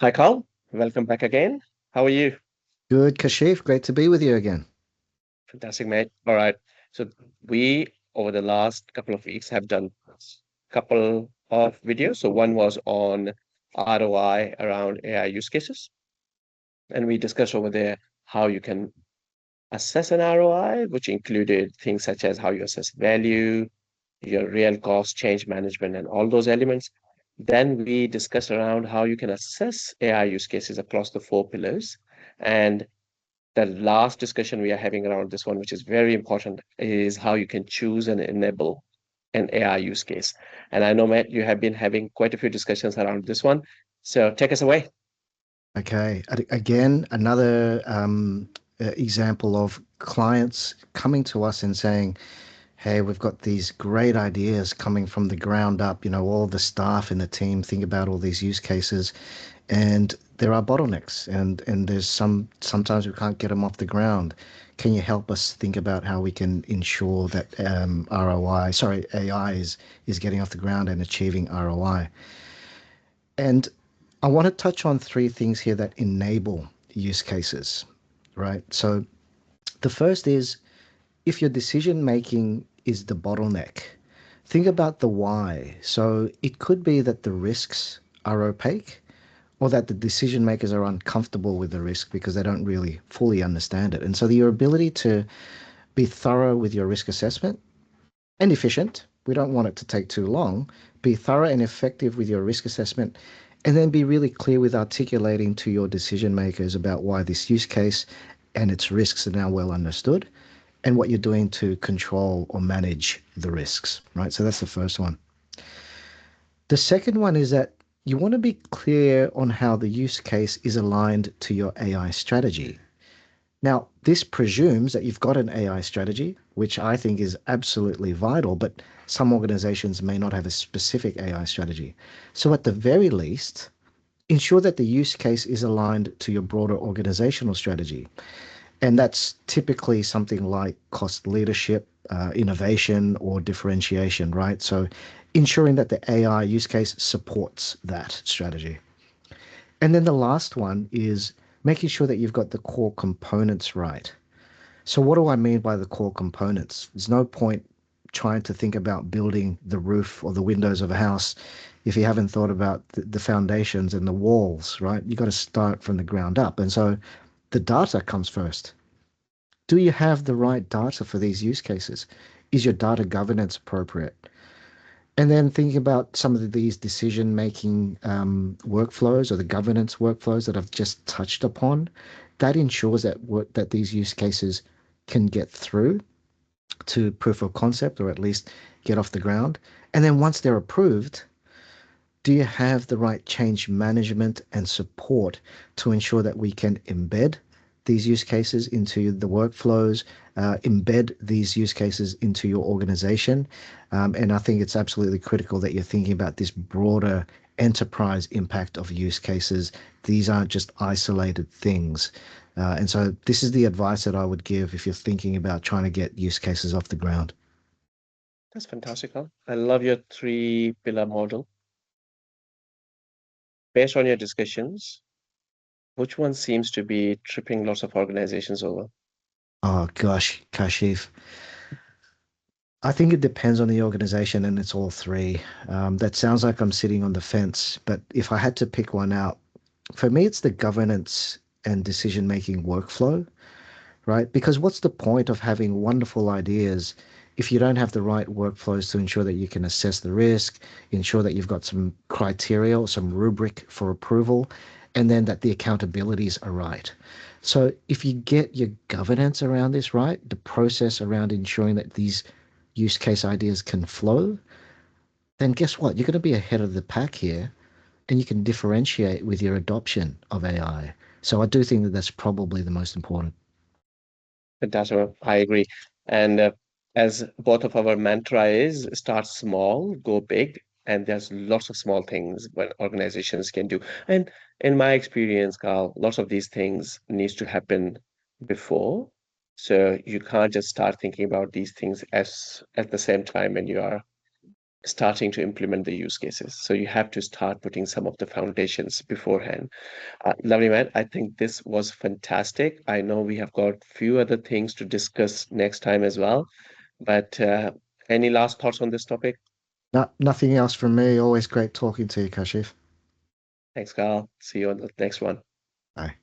Hi, Carl. Welcome back again. How are you? Good, Kashif. Great to be with you again. Fantastic, mate. All right. So we, over the last couple of weeks, have done a couple of videos. So one was on ROI around AI use cases, and we discussed over there how you can assess an ROI, which included things such as how you assess value, your real cost, change management, and all those elements. Then we discussed around how you can assess AI use cases across the four pillars. And the last discussion we are having around this one, which is very important, is how you can choose and enable an AI use case. And I know, Matt, you have been having quite a few discussions around this one. So take us away. Okay. Again, another example of clients coming to us and saying, hey, we've got these great ideas coming from the ground up. All the staff in the team think about all these use cases, and there are bottlenecks, and there's sometimes we can't get them off the ground. Can you help us think about how we can ensure that AI is getting off the ground and achieving ROI? And I want to touch on three things here that enable use cases, right? So the first is, if your decision making is the bottleneck, think about the why. So it could be that the risks are opaque, or that the decision makers are uncomfortable with the risk because they don't really fully understand it. And so your ability to be thorough with your risk assessment and efficient, we don't want it to take too long, be thorough and effective with your risk assessment, and then be really clear with articulating to your decision makers about why this use case and its risks are now well understood, and what you're doing to control or manage the risks, right? So that's the first one. The second one is that you want to be clear on how the use case is aligned to your AI strategy. Now, this presumes that you've got an AI strategy, which I think is absolutely vital, but some organizations may not have a specific AI strategy. So, at the very least, ensure that the use case is aligned to your broader organizational strategy. And that's typically something like cost leadership, innovation, or differentiation, right? So, ensuring that the AI use case supports that strategy. And then the last one is making sure that you've got the core components right. So, what do I mean by the core components? There's no point trying to think about building the roof or the windows of a house if you haven't thought about the foundations and the walls, right? You've got to start from the ground up. And so the data comes first. Do you have the right data for these use cases? Is your data governance appropriate? And then thinking about some of these decision making workflows or the governance workflows that I've just touched upon, that ensures that these use cases can get through to proof of concept, or at least get off the ground. And then once they're approved, do you have the right change management and support to ensure that we can embed these use cases into the workflows, embed these use cases into your organization? And I think it's absolutely critical that you're thinking about this broader enterprise impact of use cases. These aren't just isolated things. And so this is the advice that I would give if you're thinking about trying to get use cases off the ground. That's fantastic, Carl. I love your three pillar model. Based on your discussions, which one seems to be tripping lots of organizations over? Oh gosh, Kashif. I think it depends on the organization, and it's all three. That sounds like I'm sitting on the fence, but if I had to pick one out, for me, it's the governance and decision making workflow, right? Because what's the point of having wonderful ideas if you don't have the right workflows to ensure that you can assess the risk, ensure that you've got some criteria or some rubric for approval, and then that the accountabilities are right. So if you get your governance around this right, the process around ensuring that these use case ideas can flow, then guess what? You're going to be ahead of the pack here, and you can differentiate with your adoption of AI. So I do think that that's probably the most important. Fantastic. I agree. And as both of our mantra is, start small, go big, and there's lots of small things what organizations can do. And in my experience, Carl, lots of these things needs to happen before. So you can't just start thinking about these things as at the same time when you are starting to implement the use cases. So you have to start putting some of the foundations beforehand. Lovely, man. I think this was fantastic. I know we have got few other things to discuss next time as well, but any last thoughts on this topic? No, nothing else from me. Always great talking to you, Kashif. Thanks, Carl. See you on the next one. Bye.